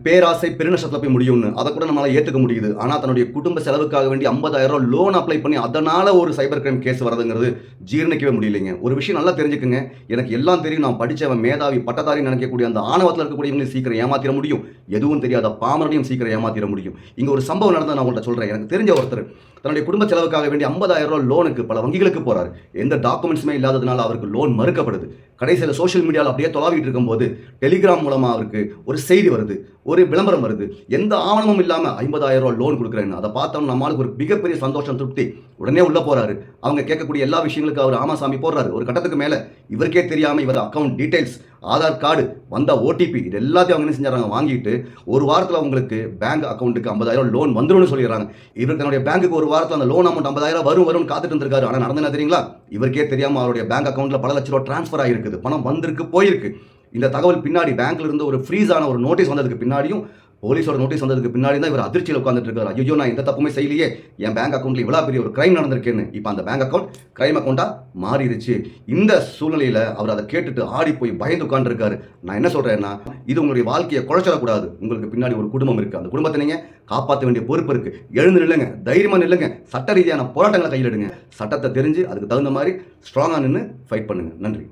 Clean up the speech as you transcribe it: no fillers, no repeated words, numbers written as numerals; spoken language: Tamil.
பேராசை பெருநஷ்டத்துல போய் முடியும்னு அதை கூட நம்மளால ஏத்துக்க முடியுது. ஆனா தன்னுடைய குடும்ப செலவுக்காக வேண்டி 50,000 லோன் அப்ளை பண்ணி அதனால ஒரு சைபர் கிரைம் கேஸ் வரதுங்கிறது ஜீரணிக்கவே முடியலைங்க. ஒரு விஷயம் நல்லா தெரிஞ்சுக்கங்க. எனக்கு எல்லாம் தெரியும், நான் படிச்சவன், மேதாவி, பட்டதாரின்னு நினைக்கக்கூடிய அந்த ஆணவத்துல இருக்கக்கூடியவங்களையும் சீக்கிரம் ஏமாத்திர முடியும். எதுவும் தெரியாத பாமரனையும் சீக்கிரம் ஏமாத்திர முடியும். இங்க ஒரு சம்பவம் நடந்ததை நான் உங்கள்ட்ட சொல்றேன். எனக்கு தெரிஞ்ச ஒருத்தர் தன்னுடைய குடும்ப செலவுக்காக வேண்டி 50,000 லோனுக்கு பல வங்கிகளுக்கு போறாரு. எந்த டாக்குமெண்ட்ஸுமே இல்லாததுனால அவருக்கு லோன் மறுக்கப்படுது. கடைசியில் சோஷியல் மீடியாவில் அப்படியே தொலாவிட்டு இருக்கும்போது டெலிகிராம் மூலமா அவருக்கு ஒரு செய்தி வருது, ஒரு விளம்பரம் வருது. எந்த ஆவணமும் இல்லாம 50,000 லோன் கொடுக்குறேன்னு அதை பார்த்தோம் நம்மளுக்கு ஒரு மிகப்பெரிய சந்தோஷம், திருப்தி. உடனே உள்ள போறாரு. அவங்க கேட்கக்கூடிய எல்லா விஷயங்களுக்கு அவர் ஆமாசாமி போடுறாரு. ஒரு கட்டத்துக்கு மேல இவருக்கே தெரியாம இவர் அக்கௌண்ட் டீடைல்ஸ், ஆதார் கார்டு, வந்த ஓடிபி இது எல்லாத்தையும் அவங்க என்ன செஞ்சாங்க, வாங்கிட்டு ஒரு வாரத்தில் உங்களுக்கு பேங்க் அக்கௌண்ட்டுக்கு 50,000 லோன் வந்துரும்னு சொல்லிடுறாங்க. இவர் தன்னுடைய பேங்க்குக்கு ஒரு வாரத்தில் அந்த லோன் அமௌண்ட் 50,000 வரும்னு காத்துட்டு இருந்திருக்காரு. ஆனால் நடந்தது தெரியுங்களா? இவருக்கே தெரியாம அவருடைய பேங்க் அக்கௌண்ட்ல பல லட்ச ரூபா டிரான்ஸ்ஃபர் ஆகிருக்குது. பணம் வந்திருக்கு, போயிருக்கு. இந்த தகவல் பின்னாடி பேங்க்ல இருந்து ஒரு ஃப்ரீஸ் ஆன ஒரு நோட்டீஸ் வந்ததுக்கு பின்னாடியும், போலீஸோட நோட்டீஸ் வந்ததுக்கு பின்னாடி தான் இவர் அதிர்ச்சியில் உட்கார்ந்துட்டு இருக்காரு. ஐயோ, நான் எந்த தப்புமே செய்யலையே, என் பேங்க் அக்கௌண்ட்ல இவ்வளவு பெரிய ஒரு கிரைம் நடந்திருக்கேன்னு. இப்போ அந்த பேங்க் அக்கௌண்ட் கிரைம் அக்கௌண்டா மாறிடுச்சு. இந்த சூழ்நிலையில அவர் அதை கேட்டுட்டு ஆடி போய் பயந்து உட்கார்ந்து இருக்காரு. நான் என்ன சொல்றேன்னா, இது உங்களுடைய வாழ்க்கையை குறைச்சிடக்கூடாது. உங்களுக்கு பின்னாடி ஒரு குடும்பம் இருக்கு. அந்த குடும்பத்தை நீங்க காப்பாற்ற வேண்டிய பொறுப்பு இருக்கு. எழுந்து நில்லுங்க, தைரியமா நில்லுங்க, சட்ட ரீதியான போராட்டங்களை கையில் எடுங்க. சட்டத்தை தெரிஞ்சு அதுக்கு தகுந்த மாதிரி ஸ்ட்ராங்கா நின்று ஃபைட் பண்ணுங்க. நன்றி.